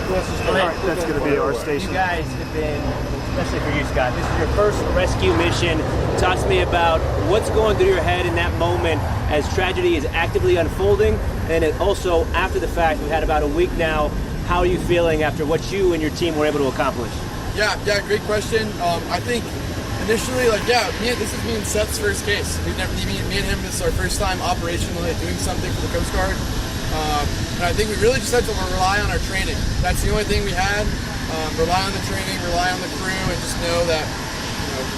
All right, that's going to be our station. You guys have been, especially for you, Scott, this is your first rescue mission. Talk to me about what's going through your head in that moment as tragedy is actively unfolding, and it also after the fact. We've had about a week now. How are you feeling after what you and your team were able to accomplish? Yeah, great question. I think initially, this is me and Seth's first case. Me and him, this is our first time operationally doing something for the Coast Guard. And I think we really just had to rely on our training. That's the only thing we had. Rely on the training, rely on the crew, and just know that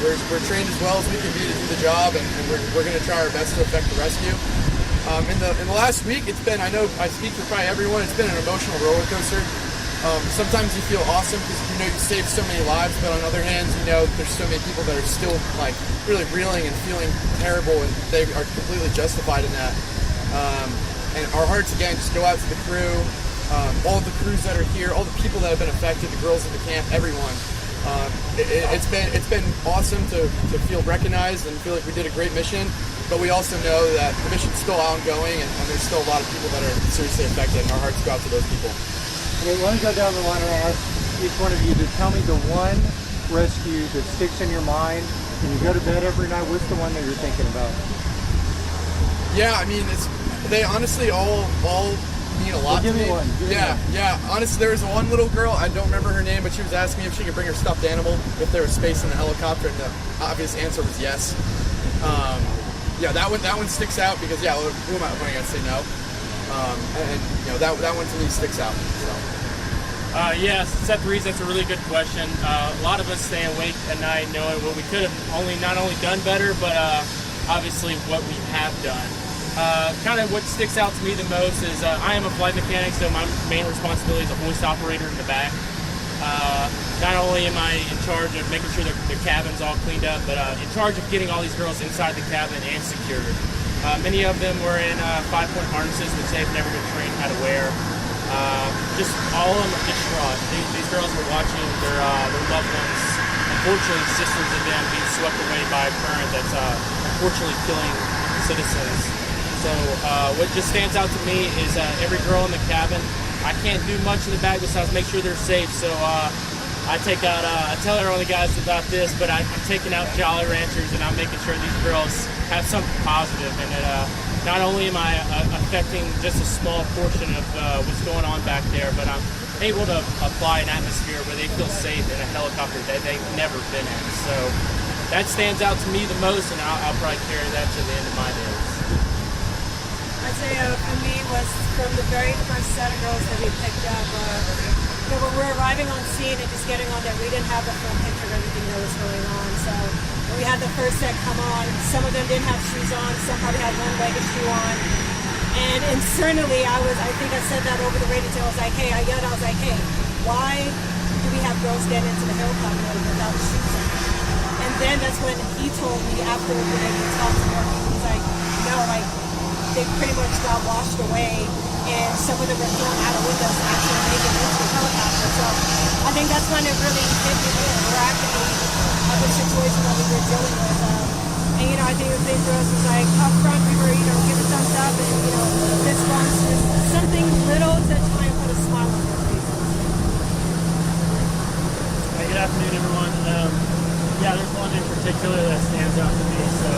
we're trained as well as we can be to do the job, and we're going to try our best to effect the rescue. In the last week, it's been, I know I speak for probably everyone, it's been an emotional roller coaster. Sometimes you feel awesome because you saved so many lives, but on the other hand, there's so many people that are still really reeling and feeling terrible, and they are completely justified in that. And our hearts again just go out to the crew, all of the crews that are here, all the people that have been affected, the girls in the camp, everyone. It's been awesome to feel recognized and feel like we did a great mission, but we also know that the mission's still ongoing, and there's still a lot of people that are seriously affected, and our hearts go out to those people. Okay, let me go down the line and ask each one of you to tell me the one rescue that sticks in your mind when you go to bed every night. What's the one that you're thinking about? Yeah, I mean, they honestly all mean a lot to me. One. Yeah. Honestly, there was one little girl, I don't remember her name, but she was asking me if she could bring her stuffed animal if there was space in the helicopter, and the obvious answer was yes. That one sticks out because who am I going to say no? That one to me sticks out. So. Seth Reese, that's a really good question. A lot of us stay awake at night knowing what we could have not only done better, but obviously what we have done. Kind of what sticks out to me the most is I am a flight mechanic, so my main responsibility is a hoist operator in the back. Not only am I in charge of making sure the cabin's all cleaned up, but in charge of getting all these girls inside the cabin and secured. Many of them were in 5-point harnesses, which they've never been trained how to wear. Just all of them are distraught. These girls were watching their loved ones, unfortunately sisters of them, being swept away by a current that's unfortunately killing citizens. So what just stands out to me is every girl in the cabin. I can't do much in the back besides make sure they're safe. So I take out, I tell all the guys about this, but I'm taking out Jolly Ranchers, and I'm making sure these girls have something positive, and that not only am I affecting just a small portion of what's going on back there, but I'm able to apply an atmosphere where they feel safe in a helicopter that they've never been in. So that stands out to me the most, and I'll probably carry that to the end of my days. I'd say for me was from the very first set of girls that we picked up. When we were arriving on scene and just getting on there, we didn't have the full picture of everything that was going on. So when we had the first set come on, some of them didn't have shoes on, some probably had one-legged shoe on. And internally, I think I said that over the radio. I was like, hey, why do we have girls get into the helicopter without shoes on? And then that's when he told me after we talked to him, he's like, no, they pretty much got washed away, and some of them were thrown out of windows to actually make it into the helicopter. So I think that's when it really hit me miraculously of the situation that we were dealing with. And I think the thing for us was like up front we were giving thumbs up, and this was something little to try and put a smile on their faces. Good afternoon, everyone. There's one in particular that stands out to me. So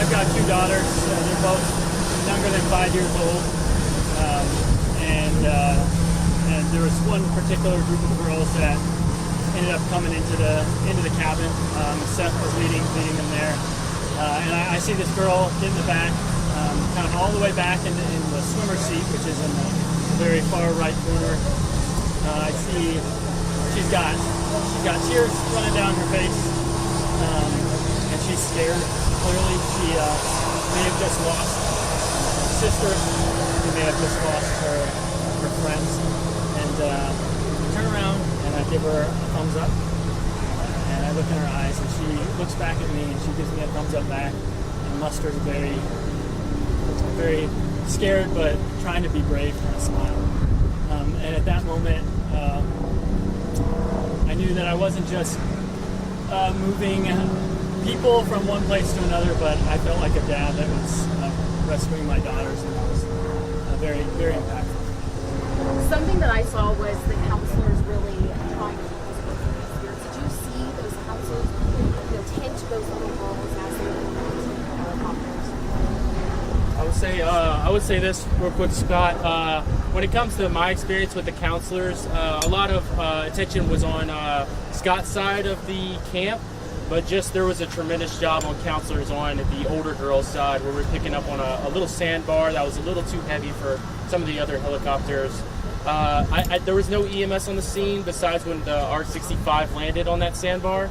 I've got two daughters. They're both younger than 5 years old. And there was one particular group of girls that ended up coming into the cabin. Seth was leading them there. And I see this girl in the back, kind of all the way back in the swimmer seat, which is in the very far right corner. I see she's got tears running down her face, and she's scared. Clearly, she may have just lost her sister. She may have just lost her friends. And I turn around and I give her a thumbs up, and I look in her eyes, and she looks back at me, and she gives me a thumbs up back, and musters very, very scared, but trying to be brave and a smile. And at that moment, I knew that I wasn't just moving people from one place to another, but I felt like a dad that was rescuing my daughters, and it was very, very impactful. Something that I I saw was the counselors really trying to keep those girls in spirits. Did you see those counselors, tend to those little girls as they were into the helicopters? I would say this real quick, Scott. When it comes to my experience with the counselors, a lot of attention was on Scott's side of the camp, but just there was a tremendous job on counselors on the older girls' side, where we're picking up on a little sandbar that was a little too heavy for some of the other helicopters. There was no EMS on the scene besides when the R-65 landed on that sandbar.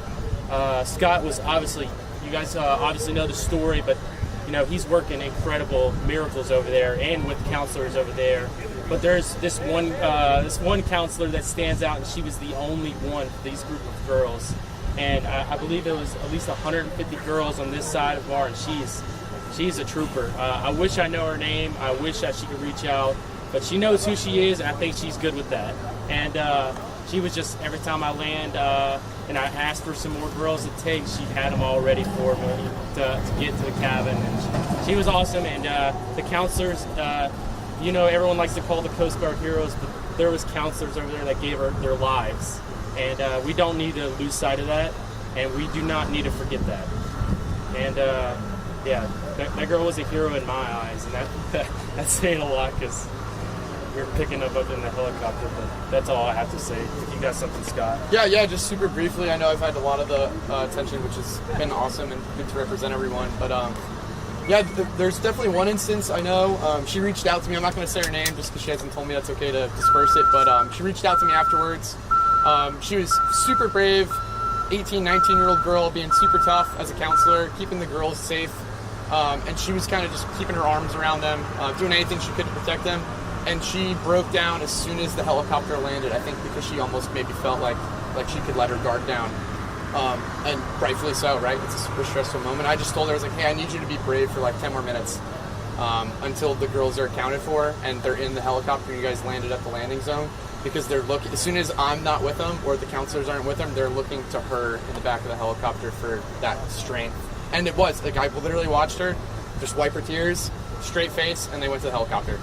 Scott was obviously, you guys obviously know the story, but he's working incredible miracles over there and with counselors over there. But there's this one counselor that stands out, and she was the only one for these group of girls. And I believe there was at least 150 girls on this side of bar, and she's a trooper. I wish I know her name. I wish that she could reach out, but she knows who she is, and I think she's good with that. And she was just, every time I land and I asked for some more girls to take, she had them all ready for me to get to the cabin. And she was awesome. And the counselors, everyone likes to call the Coast Guard heroes, but there was counselors over there that gave her their lives. And we don't need to lose sight of that, and we do not need to forget that. And that girl was a hero in my eyes, and that's saying a lot, because we were picking up in the helicopter. But that's all I have to say. If you got something, Scott. Yeah, just super briefly. I know I've had a lot of the attention, which has been awesome and good to represent everyone. But there's definitely one instance I know. She reached out to me. I'm not going to say her name just because she hasn't told me that's okay to disperse it. But she reached out to me afterwards. She was super brave, 18, 19-year-old girl, being super tough as a counselor, keeping the girls safe. And she was kind of just keeping her arms around them, doing anything she could to protect them. And she broke down as soon as the helicopter landed, I think because she almost maybe felt like she could let her guard down. And rightfully so, right? It's a super stressful moment. I just told her, I was like, hey, I need you to be brave for like 10 more minutes until the girls are accounted for and they're in the helicopter and you guys landed at the landing zone. Because they're looking, as soon as I'm not with them or the counselors aren't with them, they're looking to her in the back of the helicopter for that strength. And it was, like, I literally watched her just wipe her tears, straight face, and they went to the helicopter.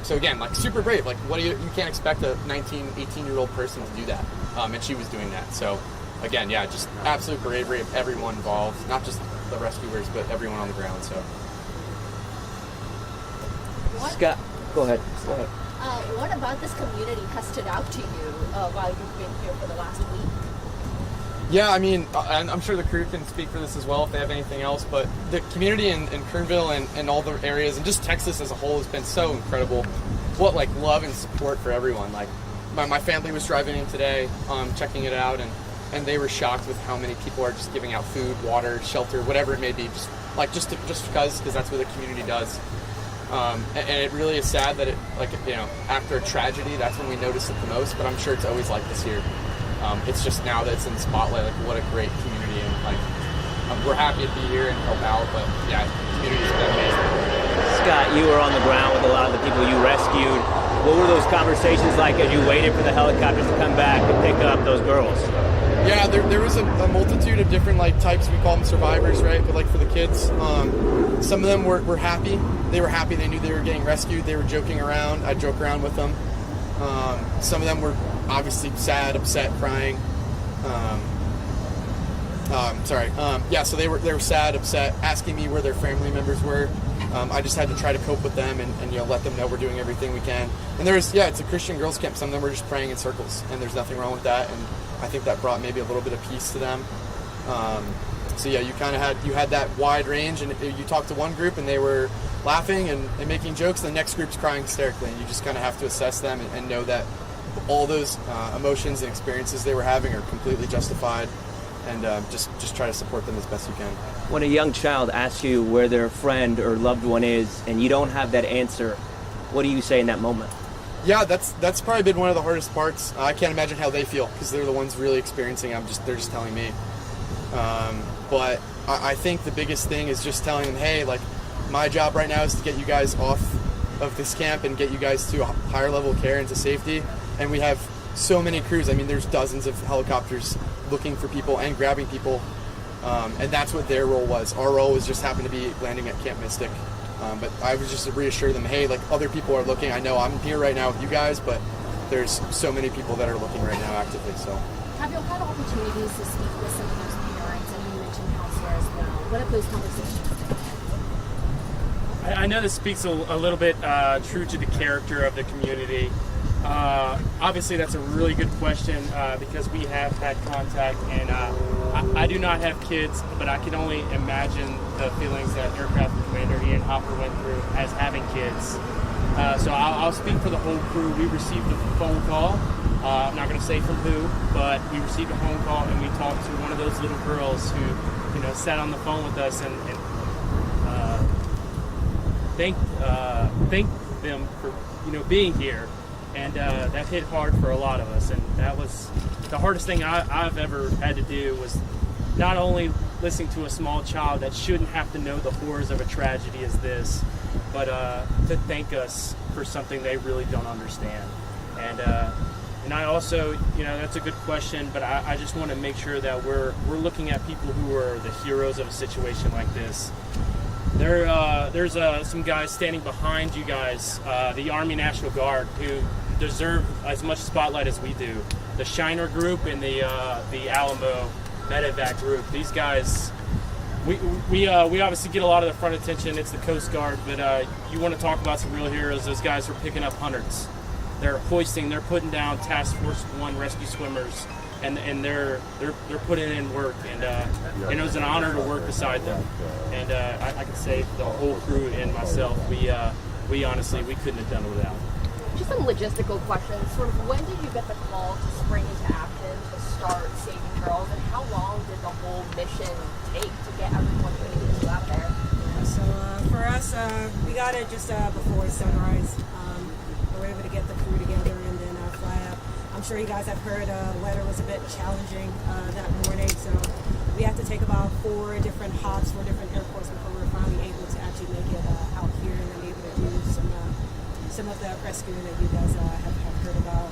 So again, like, super brave. Like, you can't expect a 19, 18-year-old person to do that. And she was doing that. So again, yeah, just absolute bravery of everyone involved, not just the rescuers, but everyone on the ground. So. Scott, go ahead. What about this community has stood out to you while you've been here for the last week? Yeah, I mean, and I'm sure the crew can speak for this as well if they have anything else, but the community in Kernville and all the areas, and just Texas as a whole, has been so incredible. What, like, love and support for everyone. Like, my family was driving in today, checking it out, and they were shocked with how many people are just giving out food, water, shelter, whatever it may be, just because that's what the community does. And it really is sad that after a tragedy, that's when we notice it the most, but I'm sure it's always like this here. It's just now that it's in the spotlight, like, what a great community, and like, we're happy to be here and help out, but yeah, the community's been amazing. Scott, you were on the ground with a lot of the people you rescued. What were those conversations like as you waited for the helicopters to come back to pick up those girls? Yeah, there was a multitude of different types. We call them survivors, right? But for the kids, some of them were happy. They were happy. They knew they were getting rescued. They were joking around. I joke around with them. Some of them were obviously sad, upset, crying. So they were sad, upset, asking me where their family members were. I just had to try to cope with them and let them know we're doing everything we can. And it's a Christian girls camp. Some of them were just praying in circles, and there's nothing wrong with that. And I think that brought maybe a little bit of peace to them. You kind of had that wide range, and you talked to one group and they were laughing and making jokes, and the next group's crying hysterically, and you just kind of have to assess them and know that all those emotions and experiences they were having are completely justified, and just try to support them as best you can. When a young child asks you where their friend or loved one is and you don't have that answer, what do you say in that moment? Yeah, that's probably been one of the hardest parts. I can't imagine how they feel because they're the ones really experiencing. They're just telling me. But I think the biggest thing is just telling them, hey, my job right now is to get you guys off of this camp and get you guys to a higher level of care and to safety. And we have so many crews. I mean, there's dozens of helicopters looking for people and grabbing people. And that's what their role was. Our role was just happened to be landing at Camp Mystic. But I was just to reassure them, hey, other people are looking. I know I'm here right now with you guys, but there's so many people that are looking right now actively. So Have you had opportunities to speak with some of those parents, and you mentioned counselor as well? What have those conversations been? I know this speaks a little bit true to the character of the community. Obviously, that's a really good question because we have had contact, and I do not have kids, but I can only imagine the feelings that Aircraft Commander Ian Hopper went through as having kids. So I'll speak for the whole crew. We received a phone call. I'm not going to say from who, but we received a phone call, and we talked to one of those little girls who, sat on the phone with us and thanked them for being here. And that hit hard for a lot of us, and that was the hardest thing I've ever had to do, was not only listening to a small child that shouldn't have to know the horrors of a tragedy as this, but to thank us for something they really don't understand. And I also, that's a good question, but I just want to make sure that we're looking at people who are the heroes of a situation like this. There's some guys standing behind you guys, the Army National Guard, who deserve as much spotlight as we do. The Shiner Group and the Alamo Medevac Group. These guys, we obviously get a lot of the front attention. It's the Coast Guard, but you want to talk about some real heroes. Those guys are picking up hundreds. They're hoisting. They're putting down Task Force 1 rescue swimmers, and they're putting in work. And it was an honor to work beside them. And I can say the whole crew and myself, we honestly couldn't have done it without. Just some logistical questions. Sort of, when did you get the call to spring into action to start saving girls, and how long did the whole mission take to get everyone who needed to out there? So for us, we got it just before sunrise. We were able to get the crew together and then fly up. I'm sure you guys have heard weather was a bit challenging that morning, so we had to take about 4 different hops, 4 different airports before we were finally able to actually make it out here and then able to do some of the rescuing that you guys have heard about.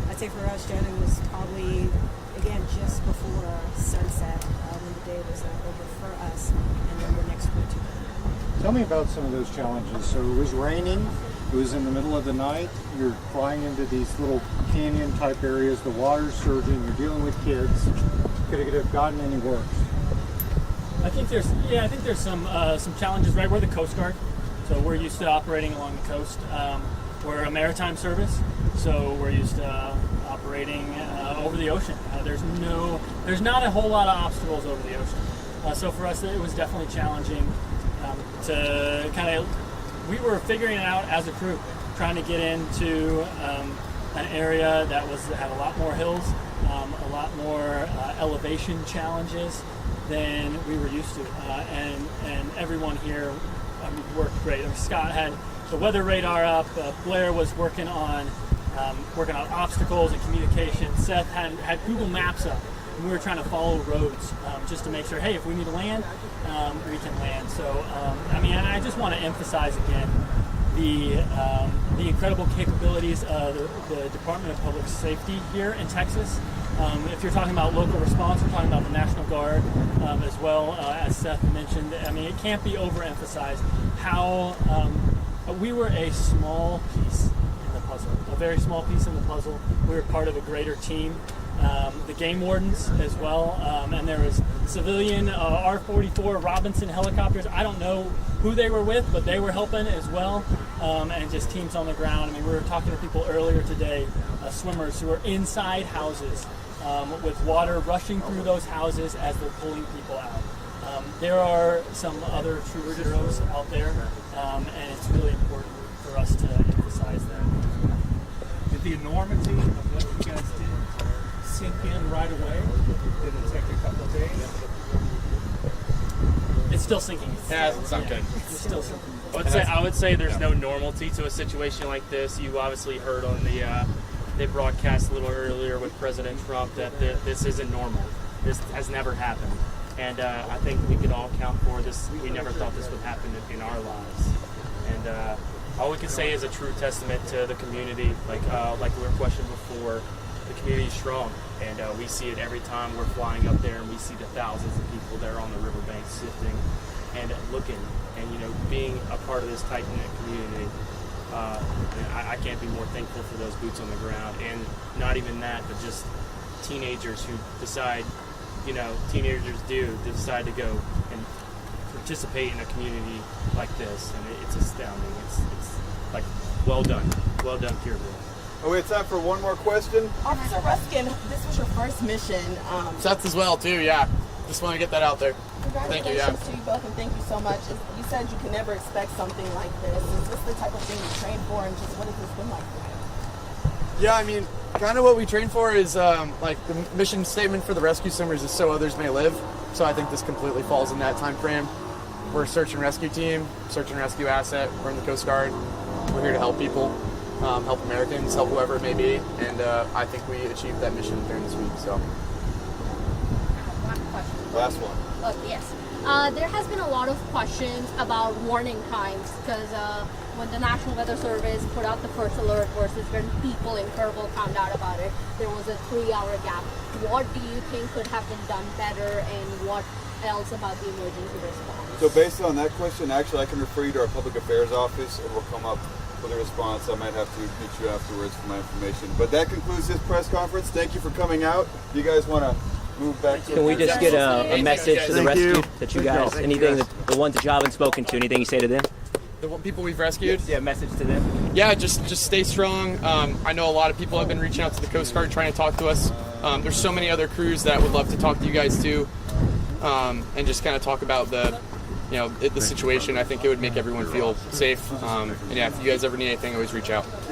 I'd say for us, Shannon was probably, again, just before sunset when the day was over for us, and then the next crew too. Tell me about some of those challenges. So it was raining, it was in the middle of the night, you're flying into these little canyon type areas, the water's surging, you're dealing with kids. Could it have gotten any worse? I think there's some challenges, right? We're the Coast Guard, so we're used to operating along the coast. We're a maritime service, so we're used to operating over the ocean. There's not a whole lot of obstacles over the ocean. So for us, it was definitely challenging to we were figuring it out as a crew, trying to get into an area that had a lot more hills, a lot more elevation challenges than we were used to, and everyone here worked great. Scott had the weather radar up. Blair was working on obstacles and communication. Seth had Google Maps up, and we were trying to follow roads just to make sure, hey, if we need to land, we can land. So, I just want to emphasize again the incredible capabilities of the Department of Public Safety here in Texas. If you're talking about local response, we're talking about the National Guard as well, as Seth mentioned. It can't be overemphasized how we were a small piece in the puzzle, a very small piece in the puzzle. We were part of a greater team. The game wardens as well, and there was civilian R-44 Robinson helicopters. I don't know who they were with, but they were helping as well, and just teams on the ground. We were talking to people earlier today, swimmers who are inside houses with water rushing through those houses as they're pulling people out. There are some other true heroes out there, and it's really important for us to emphasize that. Did the enormity of what you guys did sink in right away? Did it take a couple of days? It's still sinking. Yeah, it's not good. It's still sinking. I would say there's no normalcy to a situation like this. You obviously heard on they broadcast a little earlier with President Trump that this isn't normal. This has never happened. And I think we could all count for this. We never thought this would happen in our lives. And all we can say is a true testament to the community. Like we were questioned before, the community is strong. And we see it every time we're flying up there, and we see the thousands of people there on the riverbank sifting and looking and being a part of this tight-knit community. I can't be more thankful for those boots on the ground, and not even that, but just teenagers who decide, teenagers decide to go and participate in a community like this, and it's astounding. It's like, well done, Pure Girl. Oh, we have time for one more question. Officer Ruskin, this was your first mission. Seth's as well too. Yeah, just want to get that out there. Thank you. Congratulations to you both, and thank you so much. You said you can never expect something like this. Is this the type of thing you train for, and just what has this been like for you? Yeah, I mean, kind of what we train for is like the mission statement for the rescue swimmers is so others may live. So I think this completely falls in that time frame. We're a search and rescue team, search and rescue asset. We're in the Coast Guard. We're here to help people, help Americans, help whoever it may be, and I think we achieved that mission during this week. So. One question. Last one. Yes. There has been a lot of questions about warning times because when the National Weather Service put out the first alert versus when people in Kerrville found out about it, there was a 3-hour gap. What do you think could have been done better, and what else about the emergency response? So based on that question, actually I can refer you to our public affairs office and we'll come up with a response. I might have to meet you afterwards for my information. But that concludes this press conference. Thank you for coming out. Do you guys want to move back to... Can we just get a message to the Thank you. rescue that you guys, anything that the ones that you haven't spoken to, anything you say to them? The people we've rescued? Yeah, message to them. Yeah, just stay strong. I know a lot of people have been reaching out to the Coast Guard trying to talk to us. There's so many other crews that would love to talk to you guys too, and just kind of talk about the situation. I think it would make everyone feel safe. And yeah, if you guys ever need anything, always reach out.